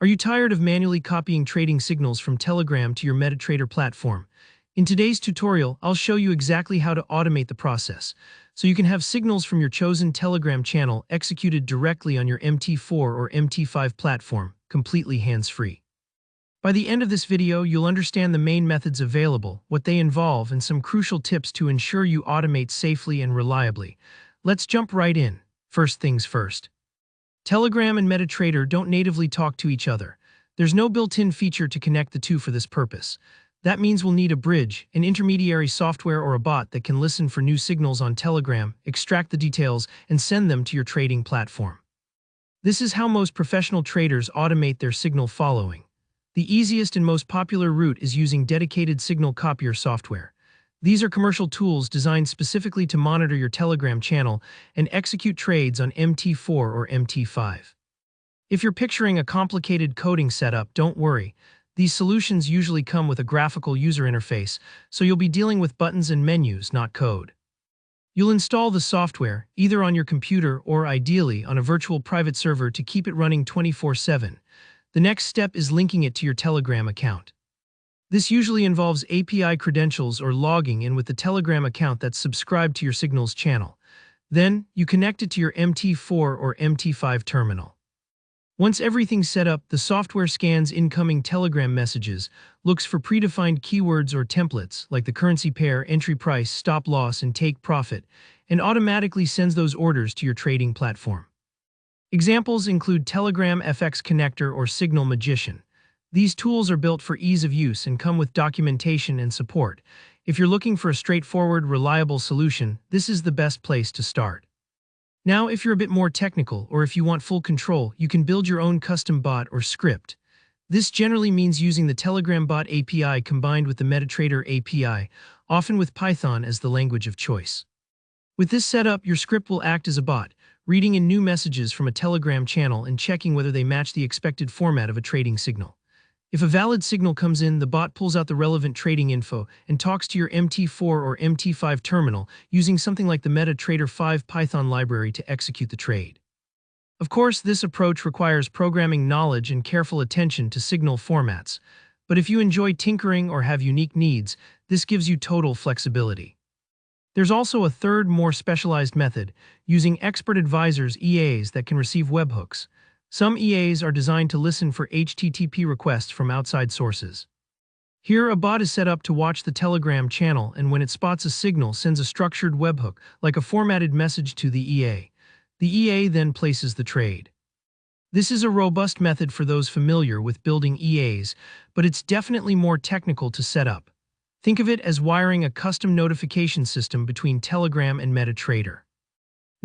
Are you tired of manually copying trading signals from Telegram to your MetaTrader platform? In today's tutorial, I'll show you exactly how to automate the process, so you can have signals from your chosen Telegram channel executed directly on your Mt4 or Mt5 platform, completely hands-free. By the end of this video, you'll understand the main methods available, what they involve, and some crucial tips to ensure you automate safely and reliably. Let's jump right in. First things first. Telegram and MetaTrader don't natively talk to each other. There's no built-in feature to connect the two for this purpose. That means we'll need a bridge, an intermediary software or a bot that can listen for new signals on Telegram, extract the details, and send them to your trading platform. This is how most professional traders automate their signal following. The easiest and most popular route is using dedicated signal Copier software. These are commercial tools designed specifically to monitor your Telegram channel and execute trades on Mt4 or Mt5. If you're picturing a complicated coding setup, don't worry. These solutions usually come with a graphical user interface, so you'll be dealing with buttons and menus, not code. You'll install the software, either on your computer or, ideally, on a virtual private server to keep it running 24/7. The next step is linking it to your Telegram account. This usually involves API credentials or logging in with the Telegram account that's subscribed to your Signals channel. Then, you connect it to your Mt4 or Mt5 terminal. Once everything's set up, the software scans incoming Telegram messages, looks for predefined keywords or templates like the currency pair, entry price, stop loss, and take profit, and automatically sends those orders to your trading platform. Examples include Telegram FX Connector or Signal Magician. These tools are built for ease of use and come with documentation and support. If you're looking for a straightforward, reliable solution, this is the best place to start. Now, if you're a bit more technical or if you want full control, you can build your own custom bot or script. This generally means using the Telegram bot API combined with the MetaTrader API, often with Python as the language of choice. With this setup, your script will act as a bot, reading in new messages from a Telegram channel and checking whether they match the expected format of a trading signal. If a valid signal comes in, the bot pulls out the relevant trading info and talks to your Mt4 or Mt5 terminal using something like the MetaTrader 5 Python library to execute the trade. Of course, this approach requires programming knowledge and careful attention to signal formats, but if you enjoy tinkering or have unique needs, this gives you total flexibility. There's also a third, more specialized method, using expert advisors (EAs) that can receive webhooks. Some EAs are designed to listen for HTTP requests from outside sources. Here, a bot is set up to watch the Telegram channel and when it spots a signal, sends a structured webhook, like a formatted message to the EA. The EA then places the trade. This is a robust method for those familiar with building EAs, but it's definitely more technical to set up. Think of it as wiring a custom notification system between Telegram and MetaTrader.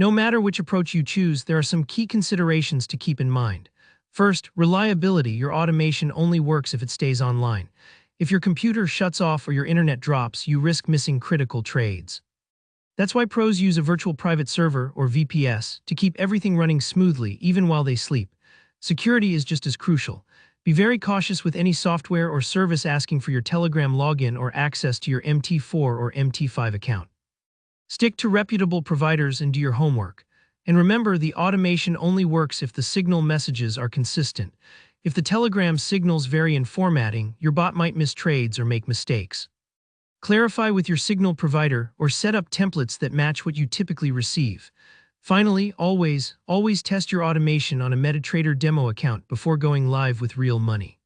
No matter which approach you choose, there are some key considerations to keep in mind. First, reliability. Your automation only works if it stays online. If your computer shuts off or your internet drops, you risk missing critical trades. That's why pros use a virtual private server, or VPS, to keep everything running smoothly even while they sleep. Security is just as crucial. Be very cautious with any software or service asking for your Telegram login or access to your Mt4 or Mt5 account. Stick to reputable providers and do your homework. And remember, the automation only works if the signal messages are consistent. If the Telegram signals vary in formatting, your bot might miss trades or make mistakes. Clarify with your signal provider or set up templates that match what you typically receive. Finally, always test your automation on a MetaTrader demo account before going live with real money.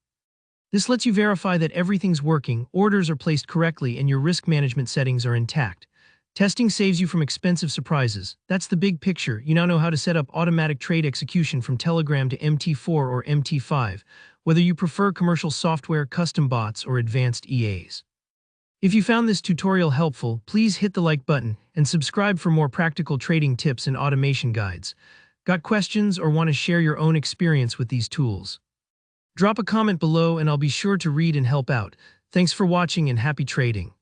This lets you verify that everything's working, orders are placed correctly, and your risk management settings are intact. Testing saves you from expensive surprises. That's the big picture. You now know how to set up automatic trade execution from Telegram to Mt4 or Mt5, whether you prefer commercial software, custom bots, or advanced EAs. If you found this tutorial helpful, please hit the like button and subscribe for more practical trading tips and automation guides. Got questions or want to share your own experience with these tools? Drop a comment below and I'll be sure to read and help out. Thanks for watching and happy trading.